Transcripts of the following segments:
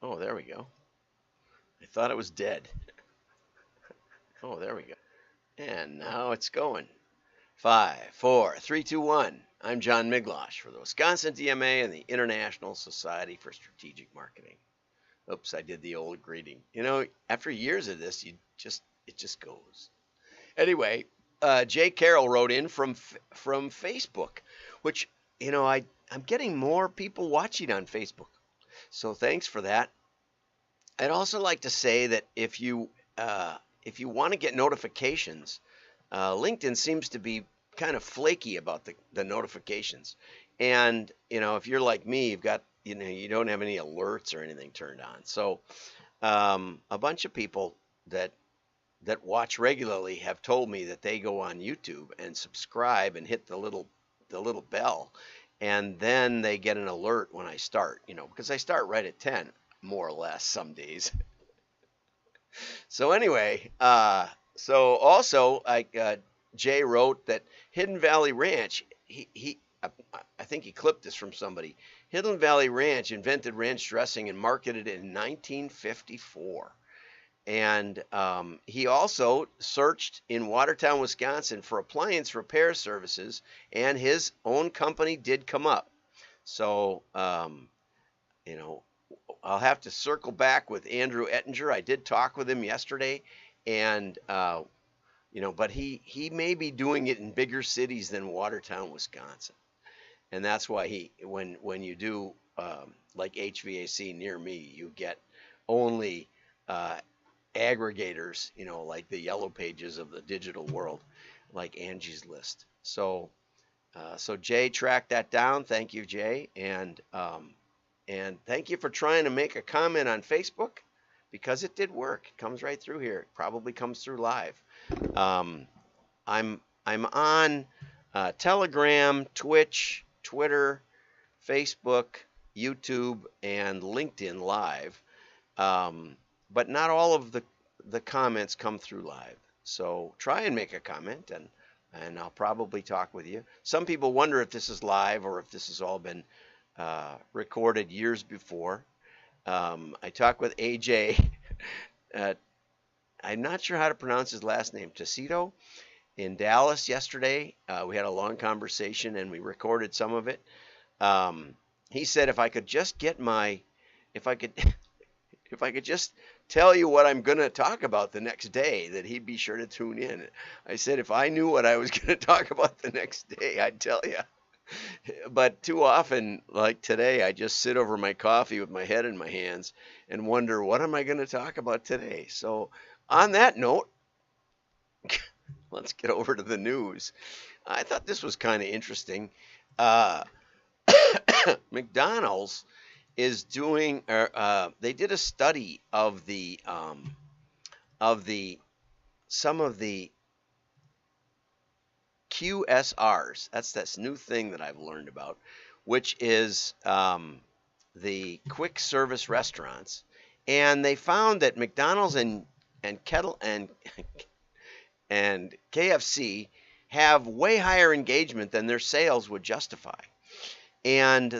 Oh, there we go. I thought it was dead. Oh, there we go. And now it's going. Five, four, three, two, one. I'm John Miglosh for the Wisconsin DMA and the International Society for Strategic Marketing. Oops, I did the old greeting. After years of this, it just goes. Anyway, Jay Carroll wrote in from Facebook, which I'm getting more people watching on Facebook. So thanks for that. I'd also like to say that if you want to get notifications, LinkedIn seems to be kind of flaky about the notifications. And if you're like me, you don't have any alerts or anything turned on. So a bunch of people that watch regularly have told me that they go on YouTube and subscribe and hit the little bell, and then they get an alert when I start. Because I start right at 10, more or less, some days. So anyway, so also Jay wrote that Hidden Valley Ranch. I think he clipped this from somebody. Hidden Valley Ranch invented ranch dressing and marketed it in 1954. And he also searched in Watertown, Wisconsin for appliance repair services, and his own company did come up. So, you know, I'll have to circle back with Andrew Ettinger. I did talk with him yesterday, and but he may be doing it in bigger cities than Watertown, Wisconsin, and that's why when you do like HVAC near me, you get only uh, aggregators, like the yellow pages of the digital world, like Angie's List. So Jay tracked that down. Thank you, Jay, and thank you for trying to make a comment on Facebook, because it did work. It comes right through here. It probably comes through live. Um, I'm on Telegram, Twitch, Twitter, Facebook, YouTube, and LinkedIn Live. But not all of the comments come through live. So try and make a comment, and I'll probably talk with you. Some people wonder if this is live or if this has all been recorded years before. I talked with AJ. Uh, I'm not sure how to pronounce his last name, Tacito, in Dallas yesterday. We had a long conversation and we recorded some of it. He said if I could just if I could, if I could just tell you what I'm going to talk about the next day, that he'd be sure to tune in. I said if I knew what I was going to talk about the next day, I'd tell you. But too often, like today, I just sit over my coffee with my head in my hands and wonder, what am I going to talk about today? So, on that note, let's get over to the news. I thought this was kind of interesting. Uh, McDonald's is doing, they did a study of the some of the QSRs. That's this new thing that I've learned about, which is the quick service restaurants, and they found that McDonald's and Kettle and KFC have way higher engagement than their sales would justify. And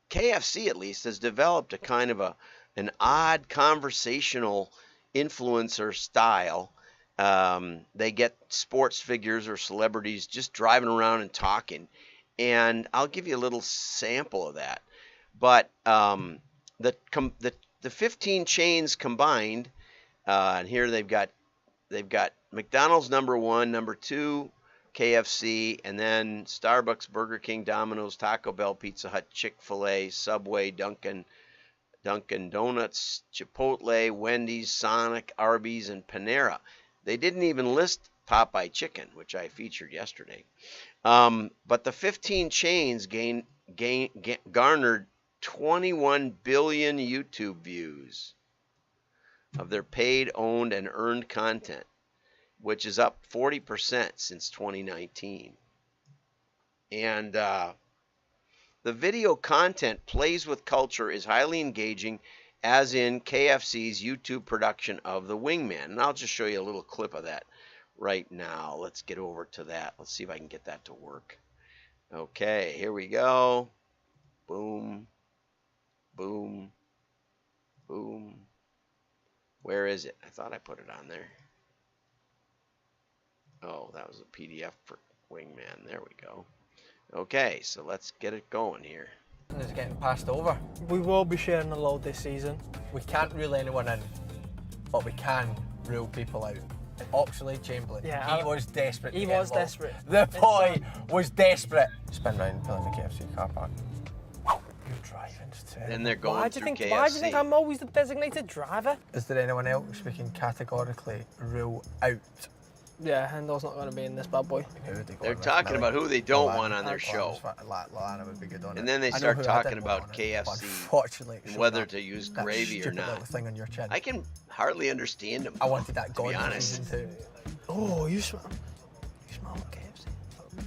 KFC at least has developed a kind of an odd conversational influencer style. They get sports figures or celebrities just driving around and talking, and I'll give you a little sample of that. But the the 15 chains combined, and here they've got McDonald's number one, number two, KFC, and then Starbucks, Burger King, Domino's, Taco Bell, Pizza Hut, Chick-fil-A, Subway, Dunkin' Donuts, Chipotle, Wendy's, Sonic, Arby's, and Panera. They didn't even list Popeye Chicken, which I featured yesterday. But the 15 chains garnered 21 billion YouTube views of their paid, owned, and earned content, which is up 40% since 2019. And the video content plays with culture, is highly engaging, as in KFC's YouTube production of The Wingman. And I'll just show you a little clip of that right now. Let's get over to that. Let's see if I can get that to work. Okay, here we go. Boom, boom, Where is it? I thought I put it on there. Oh, that was a PDF for Wingman. There we go. Okay, so let's get it going here. Is getting passed over. We will be sharing the load this season. We can't rule anyone in, but we can rule people out. Oxley Chamberlain. Yeah, he was desperate. He was desperate. The boy was desperate. Spin round, pull in the KFC car park. You're driving to. Then they're going Why do through you think? KFC. Why do you think I'm always the designated driver? Is there anyone else we can categorically rule out? Yeah, Hendo's not going to be in this bad boy. They're talking about who they don't want on their show. Lana would be good on it. And then they start talking about KFC unfortunately, and whether to use gravy or not. Thing on your chin. I can hardly understand them. I wanted that to be gone honest. too. Oh, you smell like KFC.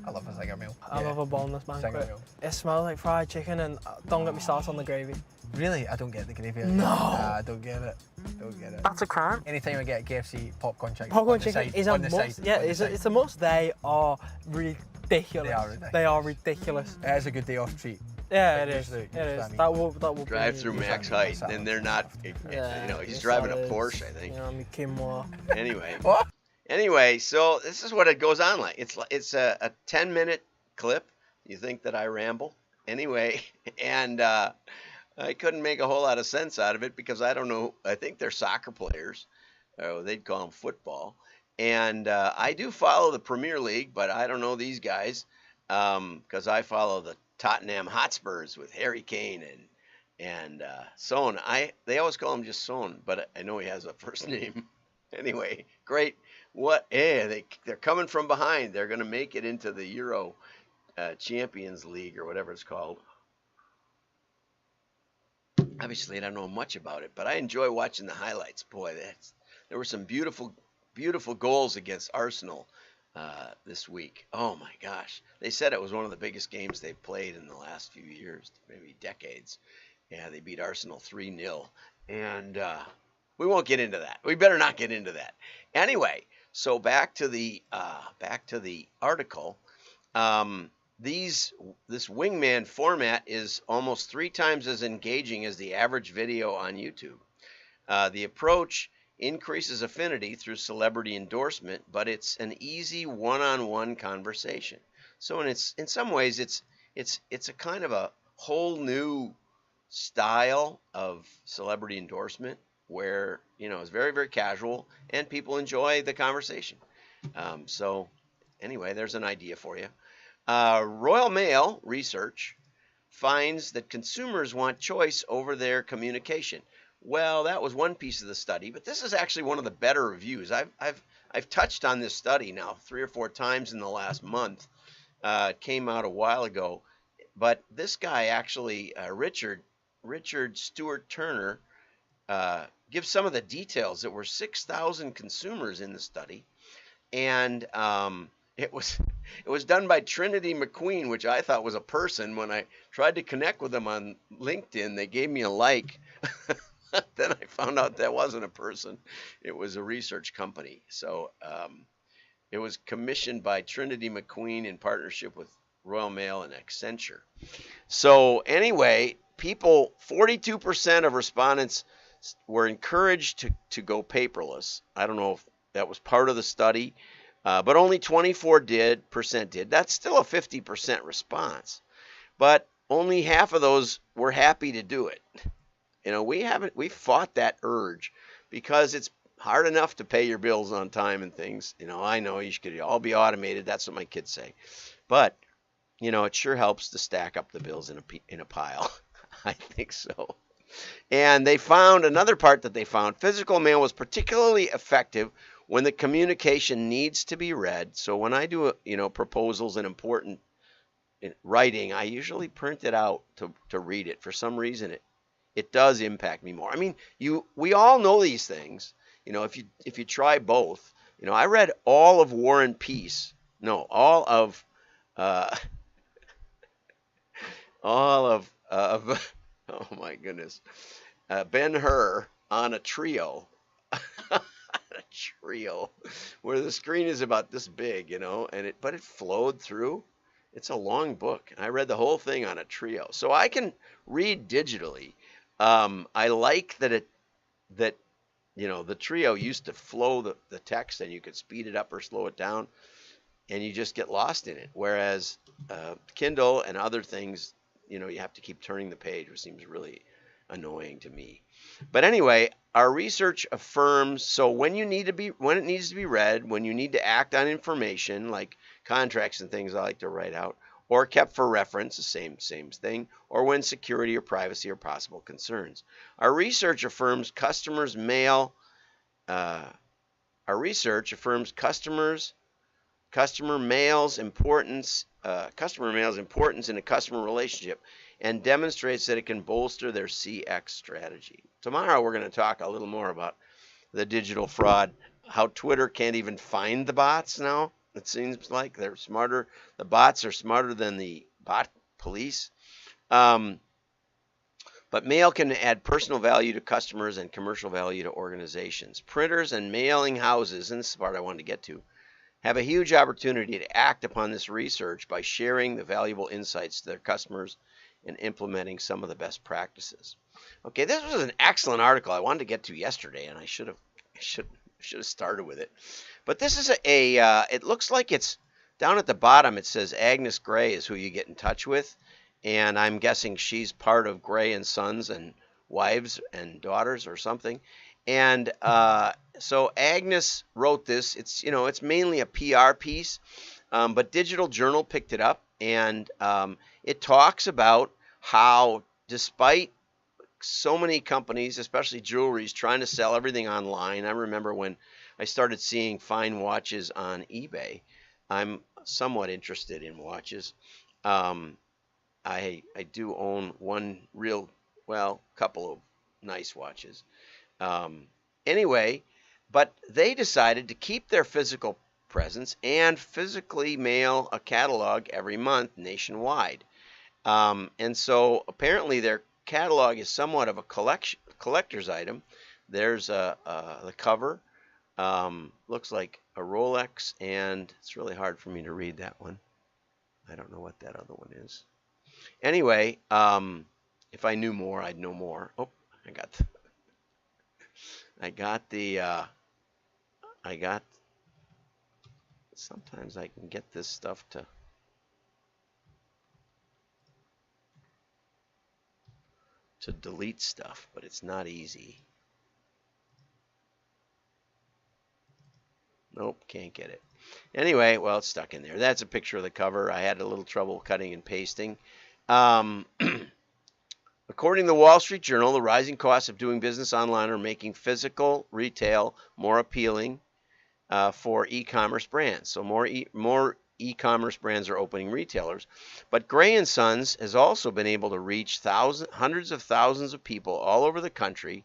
I love a zinger meal. I love a boneless banquet. Zinger meal. It smells like fried chicken, and don't get me started on the gravy. Really? I don't get the gravy. No. I don't get it. Don't get it. That's a crime. Anytime I get KFC popcorn chicken. Popcorn chicken is a must. Yeah, it's a must. They are ridiculous. They are ridiculous. It is a good day off treat. Yeah, it is. It is. That will drive through Max Height, and they're not. Yeah, you know, he's driving a Porsche, I think. You know, Kimura. Anyway. What? Anyway, so this is what it goes on like. It's a 10-minute clip. You think that I ramble? Anyway, and I couldn't make a whole lot of sense out of it because I don't know. I think they're soccer players. They'd call them football. And I do follow the Premier League, but I don't know these guys because I follow the Tottenham Hotspurs with Harry Kane and Son. They always call him just Son, but I know he has a first name. Anyway, great. What? They're coming from behind. They're going to make it into the Euro Champions League or whatever it's called. Obviously, I don't know much about it, but I enjoy watching the highlights. Boy, there were some beautiful, beautiful goals against Arsenal this week. Oh my gosh! They said it was one of the biggest games they've played in the last few years, maybe decades. Yeah, they beat Arsenal 3-0, and we won't get into that. We better not get into that. Anyway, so back to the article. This Wingman format is almost 3 times as engaging as the average video on YouTube. The approach increases affinity through celebrity endorsement, but it's an easy one-on-one conversation. So in some ways, it's a kind of a whole new style of celebrity endorsement where it's very, very casual and people enjoy the conversation. So anyway, there's an idea for you. RoyalMail research finds that consumers want choice over their communication. Well, that was one piece of the study, but this is actually one of the better reviews. I've touched on this study now 3 or 4 times in the last month. It came out a while ago, but this guy actually, Richard Stewart Turner, gives some of the details. There were 6,000 consumers in the study, and it was done by Trinity McQueen, which I thought was a person. When I tried to connect with them on LinkedIn, they gave me a like. Then I found out that wasn't a person. It was a research company. So it was commissioned by Trinity McQueen in partnership with RoyalMail and Accenture. So anyway, 42% of respondents were encouraged to go paperless. I don't know if that was part of the study. But only 24% did. That's still a 50% response. But only half of those were happy to do it. We fought that urge because it's hard enough to pay your bills on time and things. I know you should all be automated. That's what my kids say. But, it sure helps to stack up the bills in a pile. I think so. And they found another part that they found. Physical mail was particularly effective when the communication needs to be read. So when I do, proposals and important writing, I usually print it out to read it. For some reason, it does impact me more. I mean, we all know these things. If you try both, I read all of War and Peace. No, all of oh my goodness, Ben-Hur on a trio. A trio where the screen is about this big, but it flowed through. It's a long book. I read the whole thing on a trio. So I can read digitally. I like that the Trio used to flow the text, and you could speed it up or slow it down, and you just get lost in it. Whereas Kindle and other things, you have to keep turning the page, which seems really annoying to me. But anyway, our research affirms, so when it needs to be read, when you need to act on information like contracts and things I like to write out, or kept for reference, the same thing, or when security or privacy are possible concerns. Our research affirms customer mail's importance in a customer relationship, and demonstrates that it can bolster their CX strategy. Tomorrow we're going to talk a little more about the digital fraud, how Twitter can't even find the bots now. It seems like they're smarter. The bots are smarter than the bot police. But mail can add personal value to customers and commercial value to organizations. Printers and mailing houses, and this is the part I wanted to get to, have a huge opportunity to act upon this research by sharing the valuable insights to their customers and implementing some of the best practices. Okay, this was an excellent article I wanted to get to yesterday, and I should have started with it. But this is it looks like it's down at the bottom. It says Agnes Gray is who you get in touch with, and I'm guessing she's part of Gray and Sons and Wives and Daughters or something. And so Agnes wrote this. It's mainly a PR piece, but Digital Journal picked it up, and it talks about how, despite so many companies, especially jewelries, trying to sell everything online. I remember when I started seeing fine watches on eBay. I'm somewhat interested in watches. I do own one couple of nice watches. Anyway, but they decided to keep their physical presence and physically mail a catalog every month nationwide. And so apparently their catalog is somewhat of a collector's item. There's the cover. Looks like a Rolex, and it's really hard for me to read that one. I don't know what that other one is. Anyway, if I knew more, I'd know more. Oh, sometimes I can get this stuff to delete stuff, but it's not easy. Nope, can't get it. Anyway, well, it's stuck in there. That's a picture of the cover. I had a little trouble cutting and pasting. According to the Wall Street Journal, the rising costs of doing business online are making physical retail more appealing for e-commerce brands. So more e-commerce brands are opening retailers. But Gray & Sons has also been able to reach hundreds of thousands of people all over the country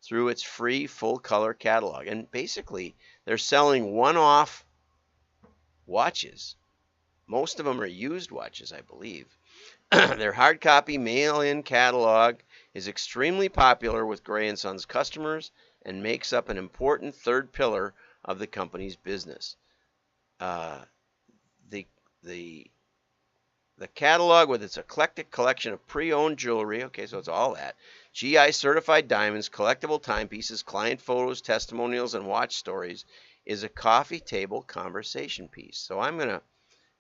through its free full-color catalog. And basically, they're selling one-off watches. Most of them are used watches, I believe. Their hard copy mail-in catalog is extremely popular with Gray & Sons customers and makes up an important third pillar of the company's business. The catalog, with its eclectic collection of pre-owned jewelry, okay, so it's all that, GI certified diamonds, collectible timepieces, client photos, testimonials, and watch stories, is a coffee table conversation piece. So I'm gonna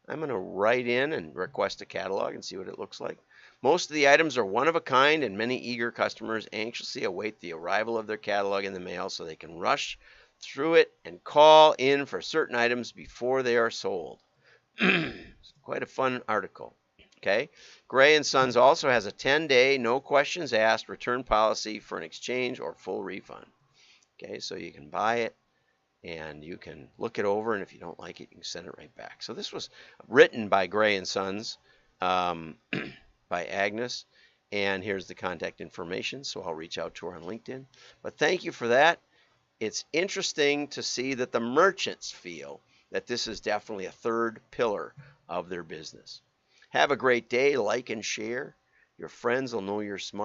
write in and request a catalog and see what it looks like. Most of the items are one of a kind, and many eager customers anxiously await the arrival of their catalog in the mail so they can rush through it and call in for certain items before they are sold. It's quite a fun article. Okay. Gray & Sons also has a 10-day, no questions asked return policy for an exchange or full refund. Okay, so you can buy it and you can look it over, and if you don't like it, you can send it right back. So this was written by Gray & Sons, by Agnes, and here's the contact information, so I'll reach out to her on LinkedIn. But thank you for that. It's interesting to see that the merchants feel that this is definitely a third pillar of their business. Have a great day. Like and share. Your friends will know you're smart.